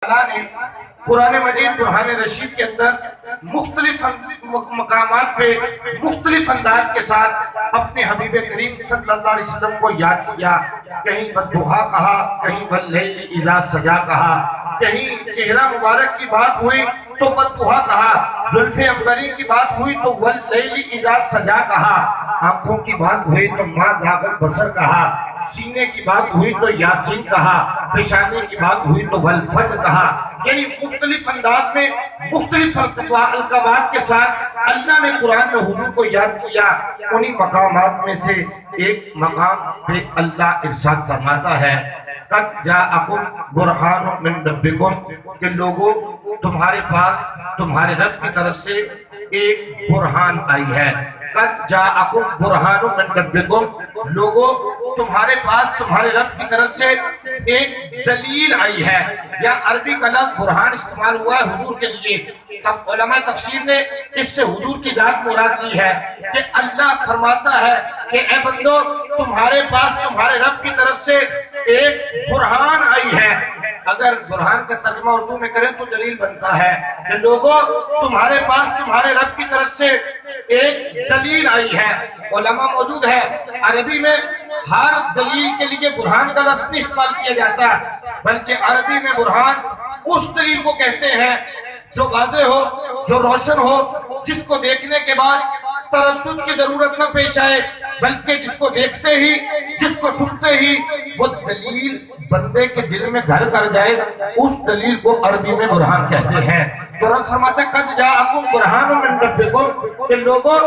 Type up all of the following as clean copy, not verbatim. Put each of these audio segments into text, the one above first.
اللہ نے قرآن مجید برہان رشید کے اندر مختلف مقامات پہ مختلف انداز کے ساتھ اپنے حبیب کریم صلی اللہ علیہ وسلم کو یاد کیا. کہیں والضحیٰ کہا, کہیں واللیل اذا سجا کہا, کہیں چہرہ مبارک کی بات ہوئی تو والضحیٰ کہا, زلف عنبری کی بات ہوئی تو واللیل اذا سجا کہا, آنکھوں کی بات ہوئی تو ما ذاق البصر کہا, سینے کی بات ہوئی تو یاسین کہا, پیشانی کی بات ہوئی تو والفجر کہا. یعنی مختلف انداز میں مختلف القابات کے ساتھ اللہ نے قرآن میں حضور کو یاد کیا. انہی مقامات میں سے ایک مقام پہ اللہ ارشاد فرماتا ہے قد جاءکم برہان من ربکم, کہ لوگوں تمہارے پاس تمہارے رب کی طرف سے ایک برہان آئی ہے. قد جاءکم برہان من ربکم, لوگوں تمہارے پاس تمہارے رب کی طرف سے ایک دلیل آئی ہے. یا عربی کا لفظ برہان استعمال ہوا ہے حضور کے لیے. تب علماء تفسیر نے اس سے حضور کی ذات مراد لی ہے کہ اللہ فرماتا ہے کہ اے بندو تمہارے پاس تمہارے رب کی طرف سے ایک برہان آئی ہے. اگر برہان کا ترجمہ اردو میں کریں تو دلیل بنتا ہے کہ لوگوں تمہارے پاس تمہارے رب کی طرف سے ایک دلیل آئی ہے. علماء موجود ہے عربی میں ہر دلیل کے لیے برہان کا لفظ نہیں استعمال کیا جاتا, بلکہ عربی میں برہان اس دلیل کو کہتے ہیں جو واضح ہو, جو روشن ہو, جس کو دیکھنے کے بعد تردد کی ضرورت نہ پیش آئے, بلکہ جس کو دیکھتے ہی جس کو سنتے ہی وہ دلیل بندے کے دل میں گھر کر جائے, اس دلیل کو عربی میں برہان کہتے ہیں. تو رب فرماتا ہے قد جاءکم برہان من ربکم, کہ لوگوں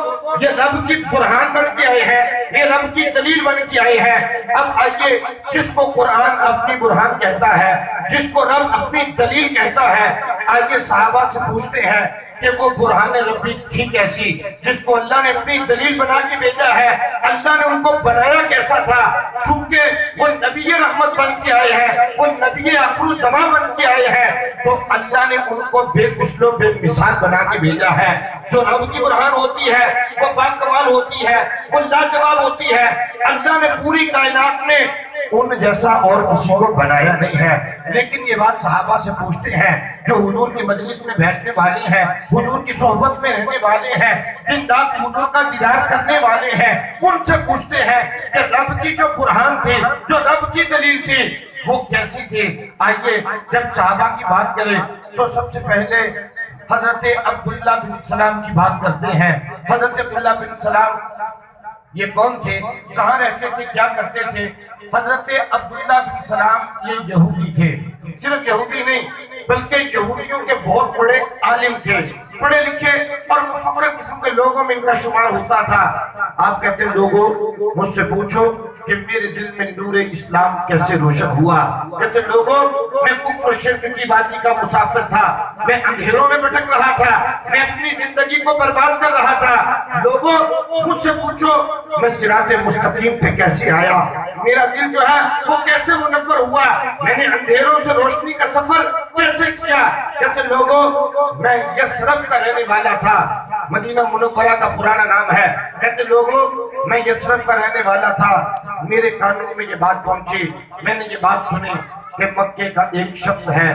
یہ رب کی برہان بن کے آئے ہیں, یہ رب کی دلیل بن کے آئے ہیں. اب آئیے جس کو قرآن اپنی برہان کہتا ہے, جس کو رب اپنی دلیل کہتا ہے, آئیے صحابہ سے پوچھتے ہیں کہ وہ برہان ربی تھی کیسی, جس کو اللہ نے اپنی دلیل بنا کے بھیجا ہے, اللہ نے ان کو بنایا کیسا تھا. چونکہ وہ نبی رحمت بن کے آئے ہیں, وہ نبی آخر الزمان بن کے آئے ہیں, تو اللہ نے ان کو بے مثل و بے مثال بنا کے بھیجا ہے. جو رب کی برہان ہوتی ہے وہ باکمال ہوتی ہے, وہ لاجواب ہوتی ہے. اللہ نے پوری کائنات میں ان جیسا اور کسی کو بنایا نہیں ہے. لیکن یہ بات صحابہ سے پوچھتے ہیں جو حضور کی مجلس میں بیٹھنے والے ہیں, حضور کی صحبت میں رہنے والے ہیں, دن رات حضور کا دیدار کرنے والے ہیں, ان سے پوچھتے ہیں کہ رب کی جو برہان تھی, جو رب کی دلیل تھی, وہ کیسی تھی. آئیے جب صحابہ کی بات کریں تو سب سے پہلے حضرت عبداللہ بن سلام کی بات کرتے ہیں. حضرت عبداللہ بن سلام یہ کون تھے, کہاں رہتے تھے, کیا کرتے تھے؟ حضرت عبداللہ بن سلام یہ یہودی تھے. صرف یہودی نہیں بلکہ یہودیوں کے بہت بڑے عالم تھے, پڑھے لکھے اور مفکر قسم کے لوگوں میں ان کا شمار ہوتا تھا. آپ کہتے ہیں لوگوں مجھ سے پوچھو کہ میرے دل میں نور اسلام کیسے روشن ہوا. کہتے ہیں لوگوں میں کفر و شرک کی وادی کا مسافر تھا, میں اندھیروں میں بھٹک رہا تھا, میں اپنی زندگی کو برباد کر رہا تھا. لوگوں مجھ سے پوچھو میں صراط مستقیم پہ کیسے آیا, میرا دل جو ہے وہ کیسے منور ہوا, میں نے اندھیروں سے روشنی کا سفر کیسے کیا. کہتے ہیں لوگوں میں یثرب کا رہنے والا تھا, مدینہ منورہ کا پرانا نام ہے. کہتے لوگوں میں یثرب کا رہنے والا تھا, میرے کانوں میں یہ بات پہنچی, میں نے یہ بات سنی کہ مکے کا ایک شخص ہے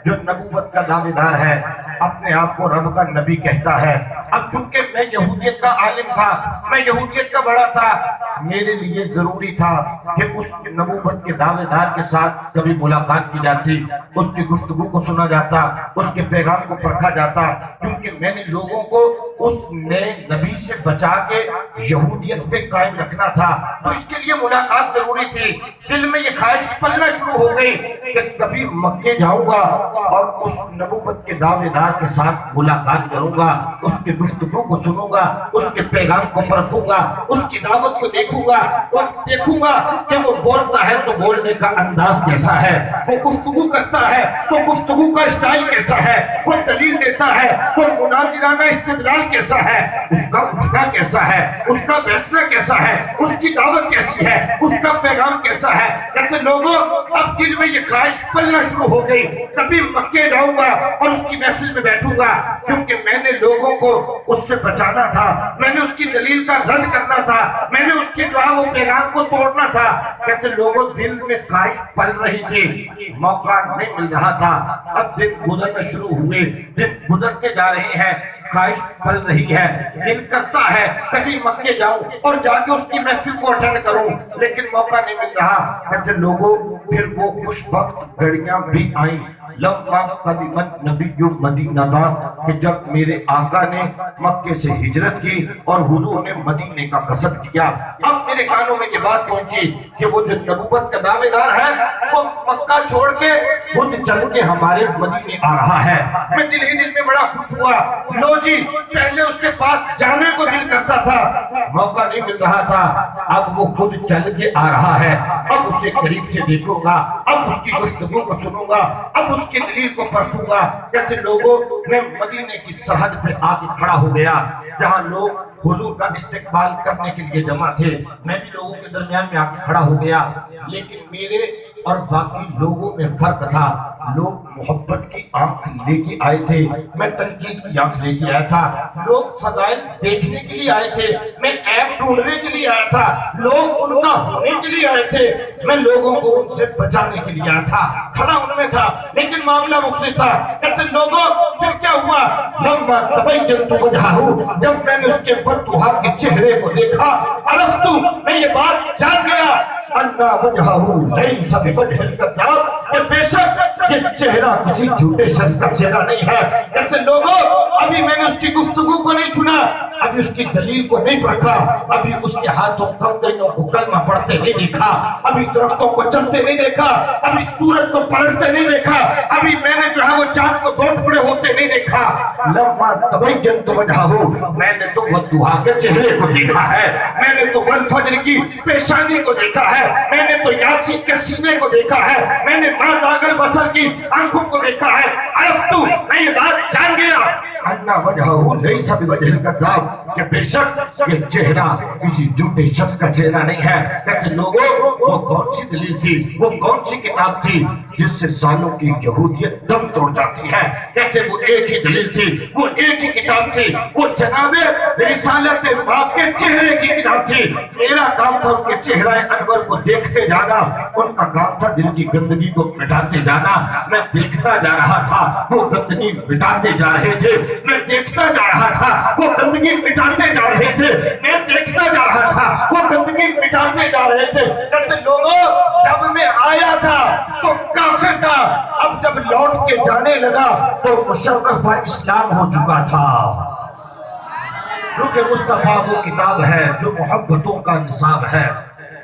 جو نبوت کا دعویٰ دار ہے, اپنے آپ کو رب کا نبی کہتا ہے. اب چونکہ میں یہودیت کا عالم تھا, میں یہودیت کا بڑا تھا, میرے لیے ضروری تھا کہ اس نبوت کے دعویٰ دار کے ساتھ کبھی ملاقات کی جاتی, اس کی گفتگو کو سنا جاتا, اس کے پیغام کو پرکھا جاتا, کیونکہ میں نے لوگوں کو اس نئے نبی سے بچا کے یہودیت پہ قائم رکھنا تھا. تو اس کے لیے ملاقات ضروری تھی. دل میں یہ خواہش پلنا شروع ہو گئی کہ کبھی مکے جاؤں گا اور اس نبوت کے دعوے دار کے ساتھ ملاقات کروں گا, اس کی گفتگو کو سنوں گا, اس کے پیغام کو پرکھوں گا, اس کی دعوت کو دیکھوں گا, اور دیکھوں گا کہ وہ بولتا ہے تو بولنے کا انداز کیسا ہے, وہ گفتگو کرتا ہے تو گفتگو کا اسٹائل کیسا ہے, وہ دلیل دیتا ہے تو مناظرانہ استدلال کیسا ہے, اس کا اٹھنا کیسا ہے, اس کا بیٹھنا کیسا ہے, اس کی دعوت کیسی ہے, اس کا پیغام کیسا ہے. کہتے لوگوں اب دل میں یہ خواہش پلنا شروع ہو گئی, کبھی مکے جاؤں گا اور اس کی محفل میں بیٹھوں گا, کیونکہ میں نے لوگوں کو اس سے بچانا تھا، میں نے اس کی دلیل کا رد کرنا تھا، میں نے اس کی جو ہے وہ پیغام کو توڑنا تھا۔ کہتے لوگوں دل میں خواہش پل رہی تھی، موقع نہیں مل رہا تھا۔ اب دن گزرنا شروع ہوئے، دن گزرتے جا رہے ہیں، خواہش پل رہی ہے، دل کرتا ہے کبھی مکے جاؤں اور جا کے اس کی محفل کو اٹینڈ کروں، لیکن موقع نہیں مل رہا۔ کہتے لوگوں پھر وہ خوش وقت گھڑیاں بھی آئیں، لما قدمت نبی مدینہ کہ جب میرے آقا نے مکے سے ہجرت کی اور حضور نے مدینے کا قصد کیا۔ اب میرے کانوں میں یہ بات پہنچی کہ وہ جو نبوت کا دعوے دار ہے وہ مکہ چھوڑ کے خود چل کے ہمارے مدینے آ رہا ہے۔ میں دل ہی دل میں بڑا خوش ہوا، لو جی پہلے اس کے پاس جانے کو دل کرتا تھا، موقع نہیں مل رہا تھا، اب وہ خود چل کے آ رہا ہے، اب اسے قریب سے دیکھوں گا، اب اس کی گفتگو کو سنوں گا، اب اس کی دلیل کو پرکھوں گا۔ کہتے لوگوں میں مدینے کی سرحد پہ آگے کھڑا ہو گیا جہاں لوگ حضور کا استقبال کرنے کے لیے جمع تھے، میں بھی لوگوں کے درمیان میں آگے کھڑا ہو گیا، لیکن میرے اور باقی لوگوں میں فرق تھا۔ لوگ محبت کی آنکھ لے کے آئے تھے، میں تنقید کی آنکھ لے کے آیا تھا۔ لوگ فضائل دیکھنے کے لیے آئے تھے، میں عیب ڈھونڈنے کے لیے آیا تھا۔ لوگ ان کا ہونے کے لیے آئے تھے، میں لوگوں کو ان سے بچانے کے لیے آیا تھا، کھڑا ان میں تھا، لیکن معاملہ مختلف تھا۔ کہتے لوگوں پھر کیا ہوا؟ لما تبینت وجہہ، جب میں نے اس کے فتوحا کے چہرے کو دیکھا، عرفت، میں یہ بات جان گیا، انا وجہہ لیس بوجہ الکذاب، کہ بے شک یہ چہرہ کسی جھوٹے شخص کا چہرہ نہیں ہے۔ کہتے لوگوں ابھی میں نے اس کی گفتگو کو نہیں سنا، ابھی اس کی دلیل کو نہیں پرکھا، ابھی اس کے ہاتھوں کمدینوں کو کلمہ پڑھتے نہیں دیکھا، ابھی درختوں کو چلتے نہیں دیکھا، ابھی سورج کو پلٹتے نہیں دیکھا، ابھی میں نے جو ہے وہ چاند کو دو ٹکڑے ہوتے نہیں دیکھا۔ لما تبینت وجہہ، میں نے تو والضحیٰ کے چہرے کو دیکھا ہے، میں نے تو والفجر کی پیشانی کو دیکھا ہے، میں نے تو یاسین کے سینے کو دیکھا ہے، میں نے ما زاغ البصر کی آنکھوں کو دیکھا ہے۔ عرفت، میں یہ بات جان گیا، انا وجہہ لیس بوجہ الکذاب، کہ بے شک یہ چہرہ کسی جھوٹے شخص کا چہرہ نہیں ہے۔ کہتے لوگوں وہ کون سی دلیل تھی، وہ کون سی کتاب تھی جس سے سالوں کی یہودیت دم توڑ جاتی ہے؟ کہتے وہ ایک ہی دلیل تھی، وہ ایک ہی کتاب تھی، وہ جناب رسالت باپ کے چہرے کی کتاب تھی۔ میرا کام تھا ان کے چہرہ انور کو دیکھتے جانا، ان کا کام تھا دل کی گندگی کو مٹاتے جانا۔ میں دیکھتا جا رہا تھا، وہ گندگی مٹاتے جا رہے تھے، میں دیکھتا جا رہا تھا، وہ گندگی مٹاتے جا رہے تھے، میں دیکھتا جا رہا تھا، وہ گندگی مٹاتے جا رہے تھے۔ کہتے لوگوں جب میں آیا تھا تو کافر تھا، اب جب لوٹ کے جانے لگا تو مشرف اسلام ہو چکا تھا۔ روح مصطفیٰ وہ کتاب ہے جو محبتوں کا نصاب ہے۔